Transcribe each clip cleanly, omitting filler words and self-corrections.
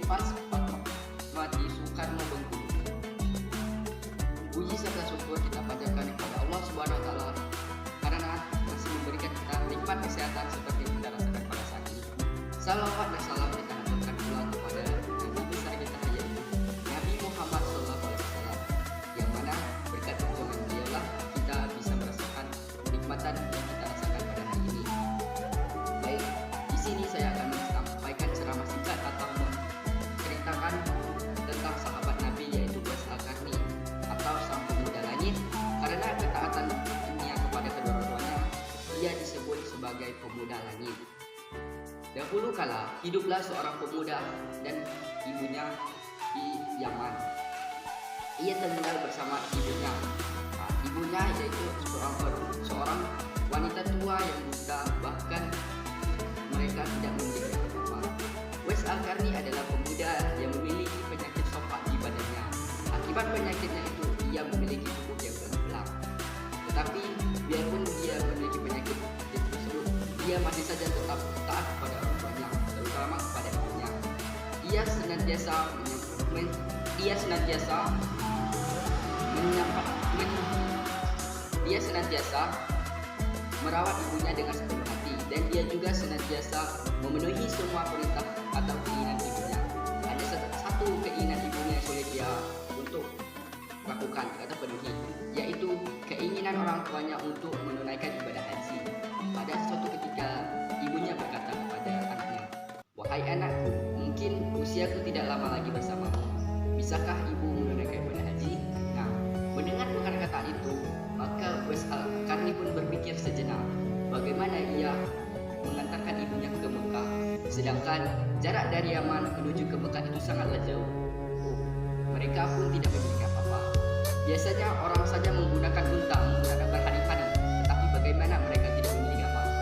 Pas Fatmawati Soekarno Bengkulu. Puji serta syukur kita panjatkan kepada Allah Subhanahu wa taala karena masih memberikan kita nikmat kesehatan seperti yang kita rasakan pada saat ini. Salawat dan salam kita aturkan pula kepada Nabi besar kita yaitu Nabi Muhammad SAW, yang mana berkat pertolongan beliaulah kita bisa merasakan nikmatan yang kita rasakan pada hari ini. Baik, di sini saya akan menyampaikan ceramah singkat atau menceritakan tentang sahabat Nabi yaitu Uwais Al-Qarni atau sang pemuda langit. Karena ketaatan dunia kepada kedua orang tuanya, ia disebut sebagai pemuda langit. Dahulu kala hiduplah seorang pemuda dan ibunya di Yaman. Ia tinggal bersama ibunya. Ibunya yaitu seorang wanita tua yang buta, bahkan mereka tidak memiliki apa-apa. Uwais Al-Qarni adalah pemuda yang memiliki penyakit sopak di badannya. Akibat penyakitnya itu, ia memiliki tubuh yang belang. Tetapi biarpun dia memiliki penyakit tersebut, dia masih saja tetap taat kepada orang tuanya, terutama kepada ibunya. Dia senantiasa merawat ibunya dengan sepenuh hati, dan dia juga senantiasa memenuhi semua perintah atau keinginan ibunya. Hanya satu keinginan ibunya yang sulit dia untuk lakukan atau penuhi, yaitu keinginan orang tuanya untuk menunaikan ibadah haji. Pada suatu ketika ibunya berkata kepada anaknya, "Wahai anakku, mungkin usiaku tidak lama lagi bersamamu. Bisakah ibu menunaikan ibadah haji?" Nah, mendengar perkataan itu, maka Uwais Al-Qarni pun berpikir sejenak, bagaimana ia mengantarkan ibunya ke Mekah, sedangkan jarak dari Yaman menuju ke Mekah itu sangatlah jauh. Mereka pun tidak memiliki apa-apa. Biasanya orang saja menggunakan unta, menggunakan berhari-hari, tetapi bagaimana mereka tidak memiliki apa-apa?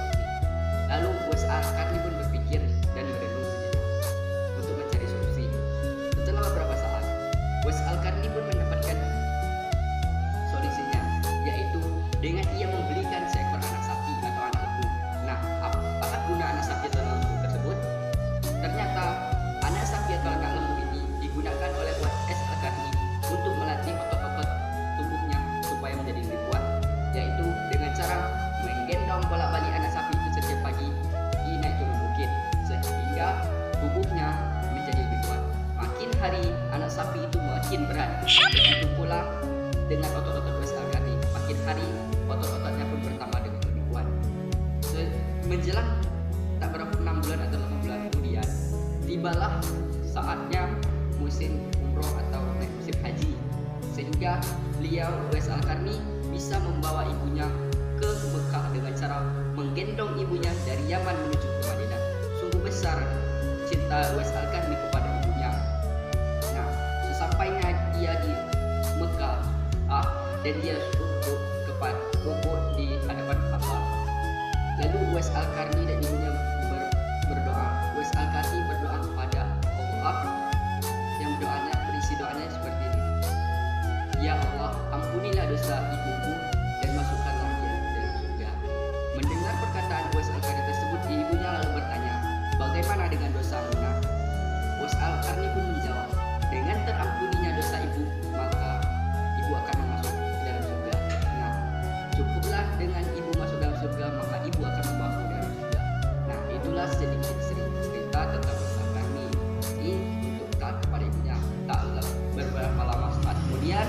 Lalu Uwais Al-Qarni pun berpikir dan merenung sejenak untuk mencari solusi. Setelah beberapa saat, Uwais Al-Qarni pun mendapatkan solusinya, yaitu dengan ia membelikan seekor anak sapi atau anak lembu. Nah, apakah guna anak sapi atau anak lembu tersebut? Ternyata anak sapi atau anak lembu ini digunakan oleh Uwais Al-Qarni untuk melatih otot-otot tubuhnya supaya menjadi lebih kuat, yaitu dengan cara menggendong bolak-balik anak sapi itu setiap pagi naik turun bukit sehingga tubuhnya menjadi lebih kuat. Makin hari anak sapi itu makin berat. Begitu pula dengan otot-otot Uwais Al-Qarni, makin hari otot-ototnya pun bertambah dengan lebih kuat. Menjelang tak berapa 6 bulan atau 8 bulan kemudian, tibalah saatnya musim umroh atau musim haji, sehingga beliau Uwais Al-Qarni bisa membawa ibunya ke Mekah dengan cara menggendong ibunya dari Yaman menuju ke Madinah. Sungguh besar cinta Uwais Al-Qarni kepada ibunya. Nah, sesampainya dia di Mekah, dan dia duduk di hadapan Ka'bah. Lalu Uwais Al-Qarni dan ibunya berdoa. Uwais Al-Qarni berdoa kepada Allah, yang berisi doanya seperti ini: "Ya Allah, ampunilah dosa ibuku dan masukkanlah dia ke dalam surga." Mendengar perkataan Uwais Al-Qarni tersebut, ibunya lalu bertanya, "Bagaimana dengan dosamu, Nak?" Uwais Al-Qarni pun menjawab, "Dengan terampuninya dosa ibu, maka ibu akan masuk ke dalam surga. Nah, cukuplah dengan ibu masuk dalam surga, maka ibu akan membawaku dalam surga." Nah, itulah sedikit cerita tentang Uwais Al-Qarni ini untuk taat kepada ibunya. Tak beberapa lama saat kemudian,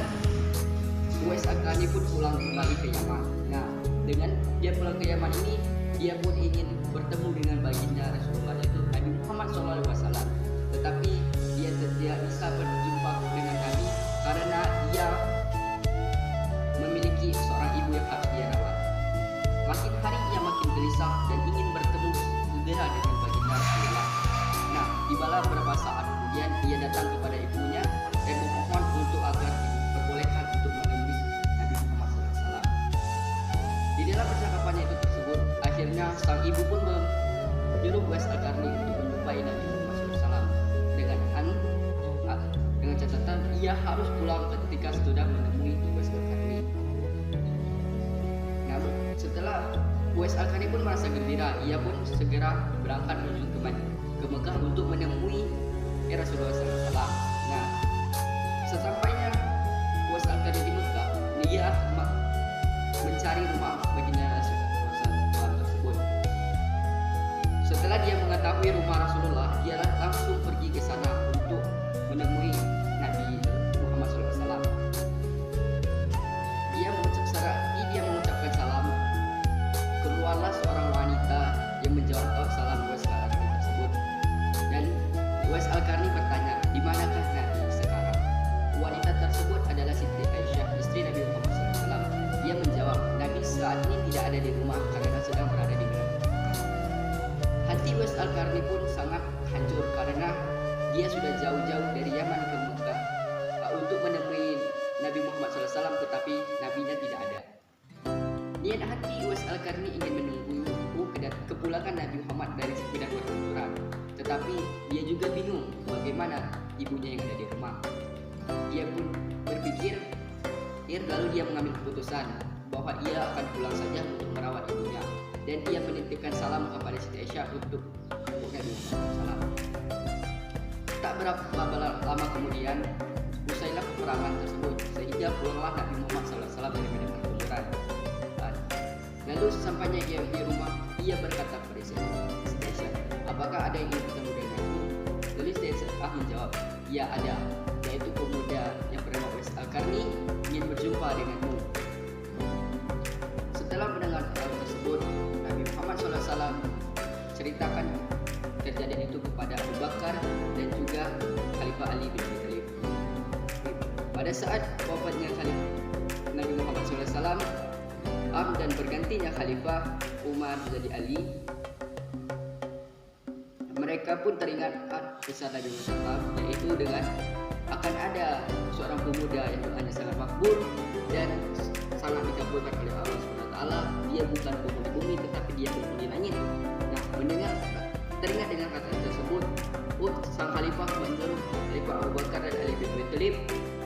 Uwais Al-Qarni pun pulang kembali ke Yaman. Nah, dengan dia pulang ke Yaman ini, dia pun ingin bertemu dengan baginda Rasulullah yaitu Nabi Muhammad SAW. Tetapi dia tidak bisa berjumpa dengan Nabi karena dia memiliki seorang ibu yang harus dia rawat. Makin hari ia makin gelisah dan ingin bertemu segera dengan baginda Rasulullah. Nah, tibalah beberapa saat kemudian ia datang kepada ibunya dan memohon untuk agar diperbolehkan untuk menemui Nabi Muhammad SAW. Di dalam percakapannya itu tersebut, akhirnya sang ibu pun menyuruh Uwais Al-Qarni untuk menjumpai Nabi Muhammad SAW dengan catatan ia harus pulang ketika sudah menemui Uwais Al-Qarni. Namun setelah Uwais Al-Qarni pun merasa gembira, ia pun segera berangkat menuju ke Mekah untuk menemui Rasulullah SAW. Nah, sesampainya Uwais Al-Qarni di Mekah, dia mencari rumah baginda Rasulullah tersebut. Setelah dia mengetahui rumah Rasulullah, dia langsung pergi ke sana untuk menemui Nabi Muhammad SAW. Dia mengucapkan salam. Keluarlah seorang wanita yang menjawab salam Uwais Al-Qarni tersebut. Dan Uwais Al-Qarni bertanya, di manakah Nabi sekarang? Wanita tersebut adalah Siti Aisyah, istri Nabi Muhammad SAW. Dia menjawab, Nabi saat ini tidak ada di rumah karena sedang berada di Mina. Hati Uwais Al-Qarni pun sangat hancur karena dia sudah jauh-jauh dari Yaman ke Mekah untuk menemui Nabi Muhammad SAW, tetapi nabinya tidak ada. Niat hati Uwais Al-Qarni ingin menunggu kepulangan Nabi Muhammad dari sekedar pertempuran, tetapi dia juga bingung bagaimana ibunya yang ada di rumah. Dia pun berpikir, lalu dia mengambil keputusan bahwa ia akan pulang saja untuk merawat ibunya, dan dia menitipkan salam kepada Siti Aisyah untuk Nabi Muhammad SAW. Tak berapa lama kemudian, usailah peperangan tersebut, sehingga pulanglah Nabi Muhammad SAW dari medan pertempuran. Lalu sesampainya ia di rumah, ia berkata kepada Siti Aisyah, apakah ada yang ingin bertemu denganku? Lalu Siti Aisyah menjawab, ya ada, yaitu pemuda yang bernama Uwais Al-Qarni ingin berjumpa denganmu. Setelah mendengar hal tersebut, Nabi Muhammad SAW ceritakan kejadian itu kepada Abu Bakar dan juga Khalifah Ali bin Abi Thalib. Pada saat wafatnya Khalifah Nabi Muhammad SAW dan bergantinya Khalifah Umar menjadi Ali, mereka pun teringat kisah Nabi Muhammad SAW, yaitu dengan akan ada seorang pemuda yang doanya sangat makbul dan sangat dikabulkan oleh Allah SWT. Dia bukan penghuni bumi tetapi dia penghuni langit. Nah, mendengar teringat dengan kata tersebut, sang Khalifah menyuruh Khalifah Abu Bakar dan Ali bin Abi Thalib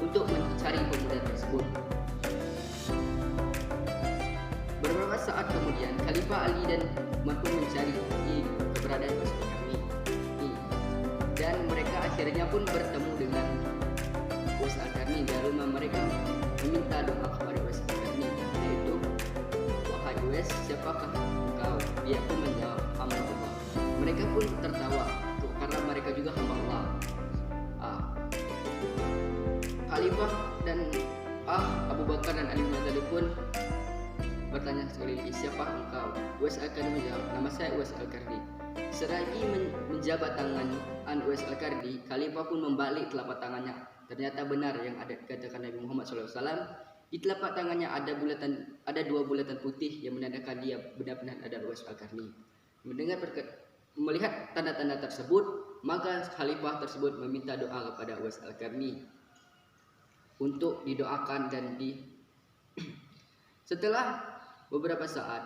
untuk mencari pemuda tersebut. Beberapa saat kemudian Khalifah Ali dan Umar pun mencari keberadaan Uwais Al-Qarni, dan mereka akhirnya pun bertemu dengan Uwais Al-Qarni. Lalu mereka meminta doa kepada Uwais Al-Qarni, yaitu, wahai Uwais, siapakah engkau? Dia pun menjawab, hamba Allah. Mereka pun tertawa karena mereka juga hamba Allah. Khalifah dan Abu Bakar dan Ali bin Abi Thalib pun bertanya sekali lagi, siapa engkau? Uwais Al-Qarni menjawab, nama saya Uwais Al-Qarni. Selagi menjabat tangan Uwais Al-Qarni, Khalifah pun membalik telapak tangannya. Ternyata benar yang ada dikatakan Nabi Muhammad SAW. Di telapak tangannya ada dua bulatan putih yang menandakan dia benar-benar adalah Uwais Al-Qarni. Melihat tanda-tanda tersebut, maka Khalifah tersebut meminta doa kepada Uwais Al-Qarni untuk didoakan dan Setelah beberapa saat,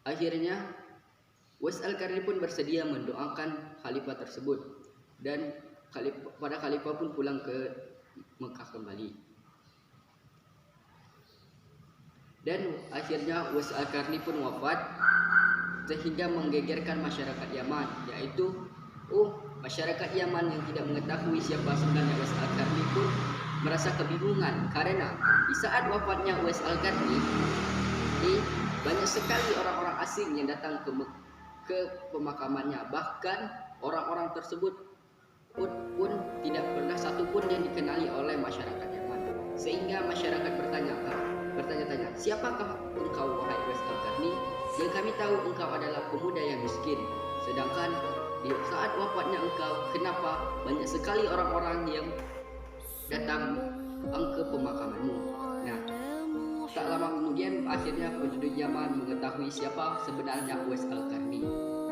akhirnya Uwais Al-Qarni pun bersedia mendoakan Khalifah tersebut, dan para Khalifah pun pulang ke Mekah kembali. Dan akhirnya Uwais Al-Qarni pun wafat, sehingga menggegerkan masyarakat Yaman, yaitu masyarakat Yaman yang tidak mengetahui siapa sebenarnya Uwais Al-Qarni pun merasa kebingungan karena di saat wafatnya Uwais Al-Qarni, banyak sekali orang-orang asing yang datang ke pemakamannya. Bahkan orang-orang tersebut pun tidak pernah satupun yang dikenali oleh masyarakat Yaman, sehingga masyarakat bertanya-tanya, siapakah engkau wahai Uwais Al-Qarni? Yang kami tahu engkau adalah pemuda yang miskin, sedangkan di saat wafatnya engkau, kenapa banyak sekali orang-orang yang datang ke pemakamanmu? Nah, tak lama kemudian akhirnya penduduk Yaman mengetahui siapa sebenarnya Uwais Al-Qarni.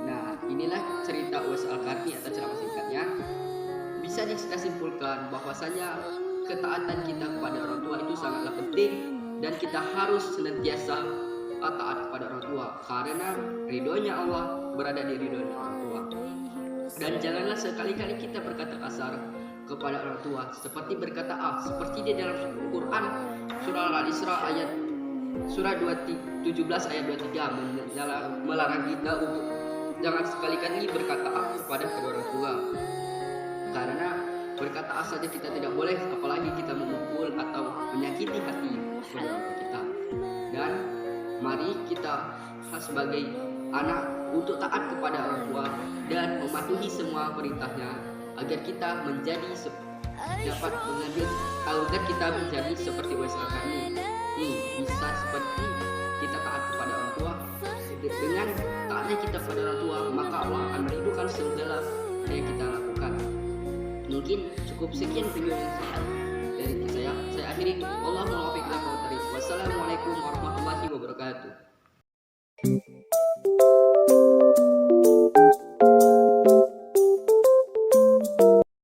Nah, inilah cerita Uwais Al-Qarni atau ceramah singkatnya. Bisa disimpulkan bahwasanya ketaatan kita kepada orang tua itu sangatlah penting, dan kita harus senantiasa taat kepada orang tua karena ridhonya Allah berada di ridhonya orang tua. Dan janganlah sekali-kali kita berkata kasar kepada orang tua, seperti berkata seperti di dalam Quran surah Al-Isra surah 17 ayat 23 melarang kita untuk jangan sekali-kali berkata kepada kedua orang tua, karena berkata saja kita tidak boleh, apalagi kita memukul atau menyakiti hati saudara kita. Dan mari kita sebagai anak untuk taat kepada orang tua dan mematuhi semua perintahnya agar kita menjadi dapat mengambil agar kita menjadi seperti WSKK ini bisa seperti kita taat kepada orang tua. Dengan taatnya kita kepada orang tua, maka Allah akan merindukan segala yang kita lakukan. Mungkin cukup sekian video yang dari saya akhiri. Wassalamualaikum warahmatullahi